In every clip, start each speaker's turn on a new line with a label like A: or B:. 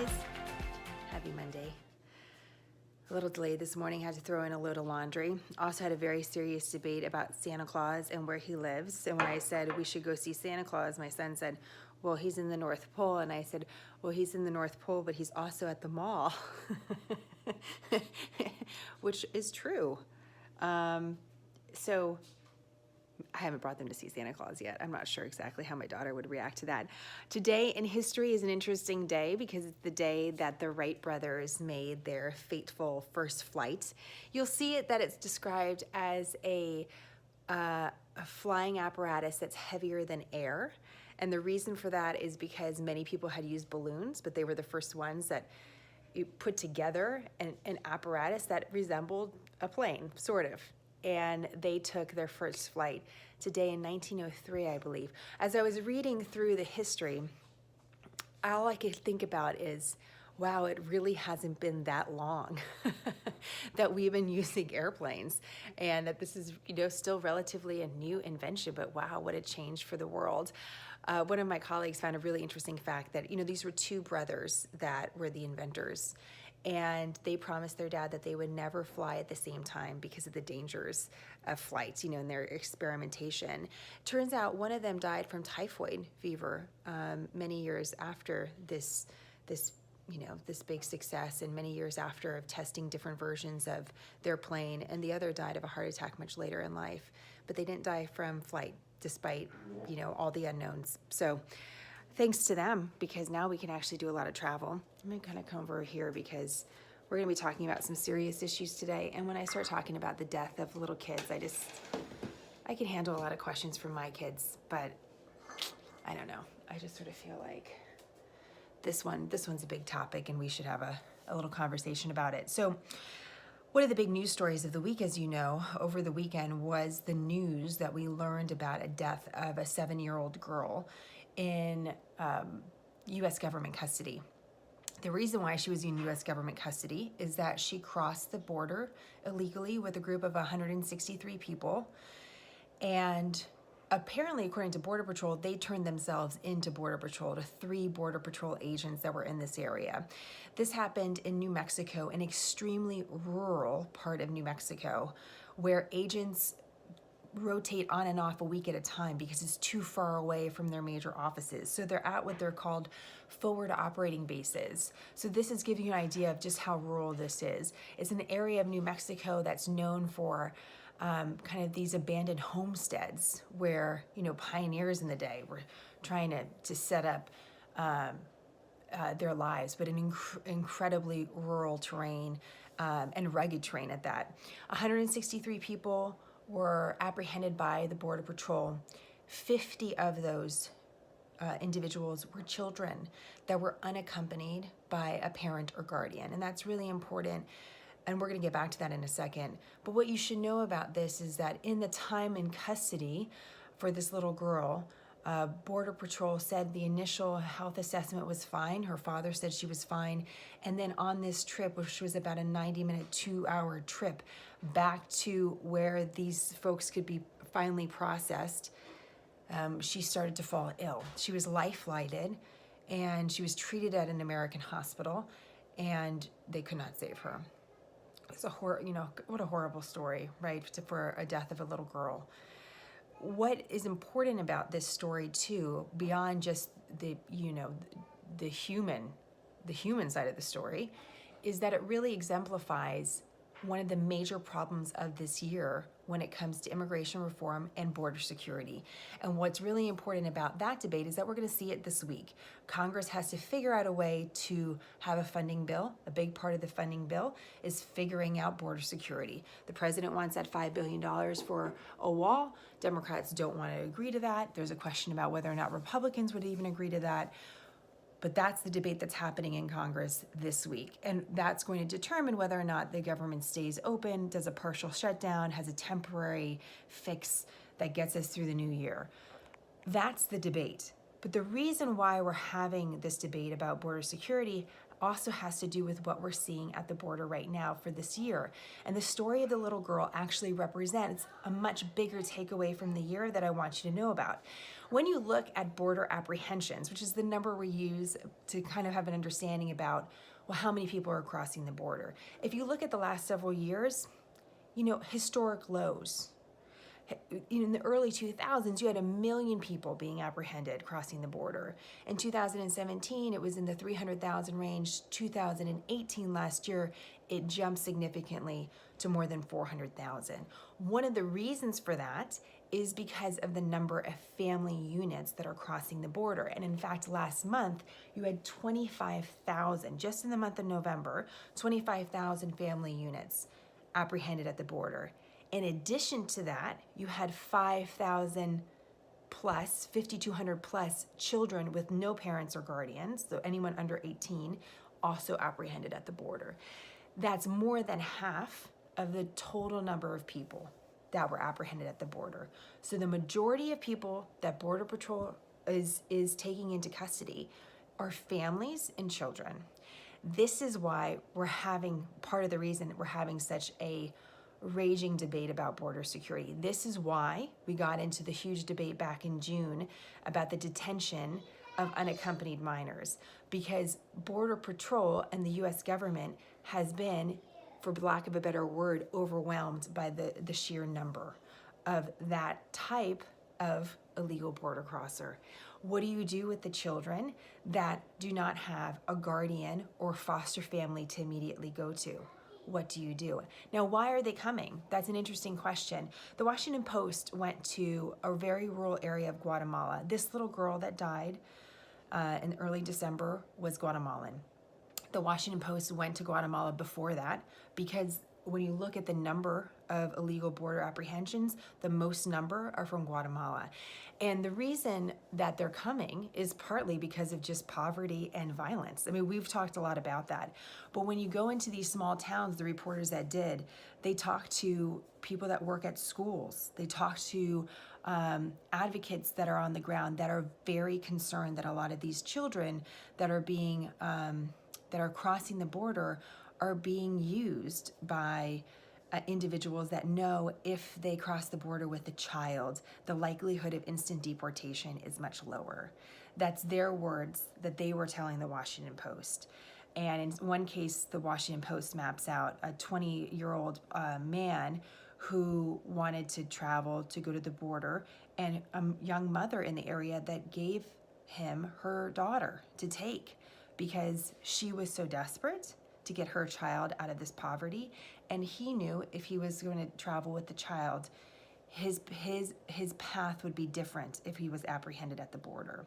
A: guys. Happy Monday. A little delayed this morning, had to throw in a load of laundry. Also had a very serious debate about Santa Claus and where he lives. And when I said we should go see Santa Claus, my son said, well, he's in the North Pole. And I said, well, he's in the North Pole, but he's also at the mall, which is true. So I haven't brought them to see Santa Claus yet. I'm not sure exactly how my daughter would react to that. Today in history is an interesting day because it's the day that the Wright brothers made their fateful first flight. You'll see it that it's described as a flying apparatus that's heavier than air. And the reason for that is because many people had used balloons, but they were the first ones that put together an apparatus that resembled a plane, sort of. And they took their first flight today in 1903, I believe. As I was reading through the history, all I could think about is, wow, it really hasn't been that long that we've been using airplanes, and that this is, still relatively a new invention, but wow, what a change for the world. One of my colleagues found a really interesting fact that, these were two brothers that were the inventors. And they promised their dad that they would never fly at the same time because of the dangers of flights, in their experimentation. Turns out one of them died from typhoid fever many years after this big success, and many years after of testing different versions of their plane. And the other died of a heart attack much later in life. But they didn't die from flight, despite, all the unknowns. So thanks to them, because now we can actually do a lot of travel. I'm gonna kind of come over here because we're gonna be talking about some serious issues today. And when I start talking about the death of little kids, I can handle a lot of questions from my kids, but I don't know. I just sort of feel like this one's a big topic and we should have a little conversation about it. So one of the big news stories of the week, as you know, over the weekend was the news that we learned about a death of a 7-year-old girl in U.S. government custody. The reason why she was in U.S. government custody is that she crossed the border illegally with a group of 163 people. And apparently, according to Border Patrol, they turned themselves into Border Patrol, to 3 Border Patrol agents that were in this area. This happened in New Mexico, an extremely rural part of New Mexico, where agents rotate on and off a week at a time because it's too far away from their major offices. So they're at what they're called forward operating bases. So this is giving you an idea of just how rural this is. It's an area of New Mexico that's known for kind of these abandoned homesteads where, pioneers in the day were trying to set up their lives, but an incredibly rural terrain and rugged terrain at that. 163 people were apprehended by the Border Patrol. 50 of those individuals were children that were unaccompanied by a parent or guardian. And that's really important. And we're going to get back to that in a second. But what you should know about this is that in the time in custody for this little girl, Border Patrol said the initial health assessment was fine. Her father said she was fine. And then on this trip, which was about a 90-minute, 2-hour trip back to where these folks could be finally processed, she started to fall ill. She was life-flighted, and she was treated at an American hospital, and they could not save her. It's what a horrible story, right, for a death of a little girl. What is important about this story too, beyond just the human side of the story, is that it really exemplifies one of the major problems of this year when it comes to immigration reform and border security. And what's really important about that debate is that we're going to see it this week. Congress has to figure out a way to have a funding bill. A big part of the funding bill is figuring out border security. The president wants that $5 billion for a wall. Democrats don't want to agree to that. There's a question about whether or not Republicans would even agree to that. But that's the debate that's happening in Congress this week. And that's going to determine whether or not the government stays open, does a partial shutdown, has a temporary fix that gets us through the new year. That's the debate. But the reason why we're having this debate about border security also has to do with what we're seeing at the border right now for this year. And the story of the little girl actually represents a much bigger takeaway from the year that I want you to know about. When you look at border apprehensions, which is the number we use to kind of have an understanding about, well, how many people are crossing the border. If you look at the last several years, historic lows. In the early 2000s, you had 1 million people being apprehended crossing the border. In 2017, it was in the 300,000 range. 2018, last year, it jumped significantly to more than 400,000. One of the reasons for that is because of the number of family units that are crossing the border. And in fact, last month, you had 25,000, just in the month of November, 25,000 family units apprehended at the border. In addition to that, you had 5,000 plus, 5,200 plus children with no parents or guardians, so anyone under 18, also apprehended at the border. That's more than half of the total number of people that were apprehended at the border. So the majority of people that Border Patrol is taking into custody are families and children. This is why part of the reason we're having such a raging debate about border security. This is why we got into the huge debate back in June about the detention of unaccompanied minors, because Border Patrol and the US government has been, for lack of a better word, overwhelmed by the sheer number of that type of illegal border crosser. What do you do with the children that do not have a guardian or foster family to immediately go to? What do you do? Now, why are they coming? That's an interesting question. The Washington Post went to a very rural area of Guatemala. This little girl that died in early December was Guatemalan. The Washington Post went to Guatemala before that because when you look at the number of illegal border apprehensions, the most number are from Guatemala. And the reason that they're coming is partly because of just poverty and violence. I mean, we've talked a lot about that. But when you go into these small towns, the reporters that did, they talk to people that work at schools. They talk to advocates that are on the ground that are very concerned that a lot of these children that are being that are crossing the border are being used by individuals that know if they cross the border with a child, the likelihood of instant deportation is much lower. That's their words that they were telling the Washington Post. And in one case, the Washington Post maps out a 20-year-old man who wanted to travel to go to the border, and a young mother in the area that gave him her daughter to take because she was so desperate to get her child out of this poverty. And he knew if he was going to travel with the child, his path would be different if he was apprehended at the border.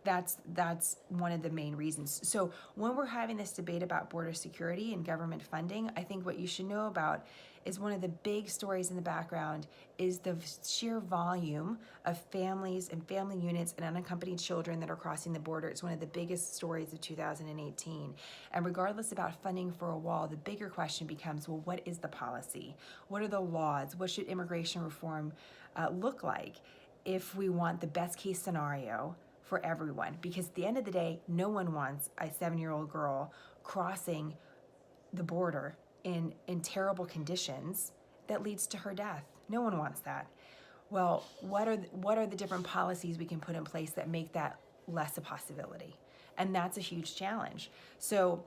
A: That's one of the main reasons. So when we're having this debate about border security and government funding, I think what you should know about is one of the big stories in the background is the sheer volume of families and family units and unaccompanied children that are crossing the border. It's one of the biggest stories of 2018. And regardless about funding for a wall, the bigger question becomes, well, what is the policy? What are the laws? What should immigration reform look like if we want the best case scenario for everyone? Because at the end of the day, no one wants a 7-year-old girl crossing the border in terrible conditions that leads to her death. No one wants that. Well, what are the different policies we can put in place that make that less a possibility? And that's a huge challenge. So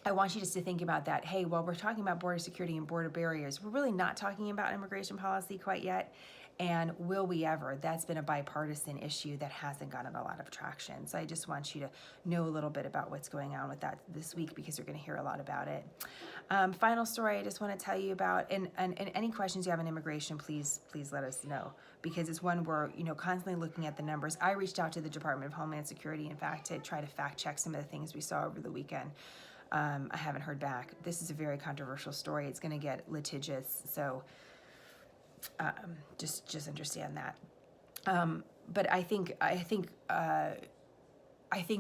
A: I want you just to think about that. Hey, while we're talking about border security and border barriers, we're really not talking about immigration policy quite yet. And will we ever? That's been a bipartisan issue that hasn't gotten a lot of traction. So I just want you to know a little bit about what's going on with that this week, because you're going to hear a lot about it. Final story I just want to tell you about, and any questions you have on immigration, please let us know, because it's one we're constantly looking at the numbers. I reached out to the Department of Homeland Security, in fact, to try to fact check some of the things we saw over the weekend. I haven't heard back. This is a very controversial story. It's going to get litigious, so just understand that. But I think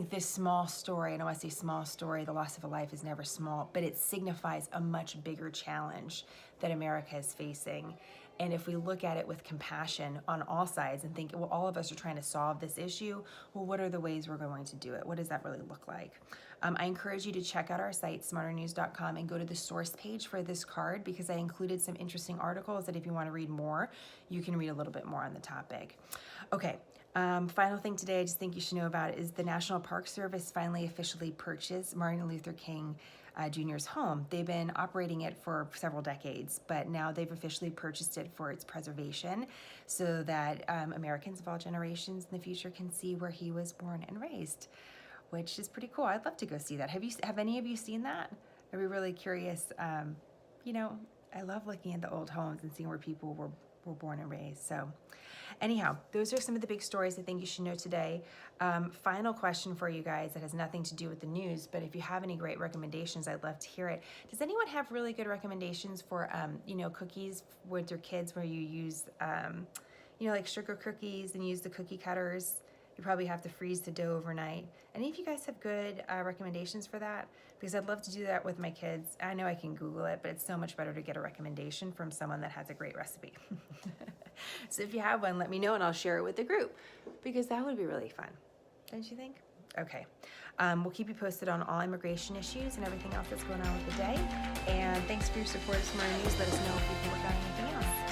A: this small story, and I want to say small story, the loss of a life is never small, but it signifies a much bigger challenge that America is facing. And if we look at it with compassion on all sides and think, well, all of us are trying to solve this issue, well, what are the ways we're going to do it? What does that really look like? I encourage you to check out our site, smarternews.com, and go to the source page for this card, because I included some interesting articles that if you want to read more, you can read a little bit more on the topic. Okay, final thing today I just think you should know about is the National Park Service finally officially purchased Martin Luther King Jr.'s home. They've been operating it for several decades, but now they've officially purchased it for its preservation so that Americans of all generations in the future can see where he was born and raised, which is pretty cool. I'd love to go see that. Have any of you seen that? I'd be really curious. You know, I love looking at the old homes and seeing where people were born and raised. So anyhow, those are some of the big stories I think you should know today. Final question for you guys that has nothing to do with the news, but if you have any great recommendations, I'd love to hear it. Does anyone have really good recommendations for, you know, cookies with your kids where you use, you know, like sugar cookies and use the cookie cutters? You probably have to freeze the dough overnight. Any of you guys have good recommendations for that? Because I'd love to do that with my kids. I know I can Google it, but it's so much better to get a recommendation from someone that has a great recipe. So if you have one, let me know and I'll share it with the group, because that would be really fun. Don't you think? Okay. We'll keep you posted on all immigration issues and everything else that's going on with the day. And thanks for your support of Smarter News. Let us know if we can work on anything else.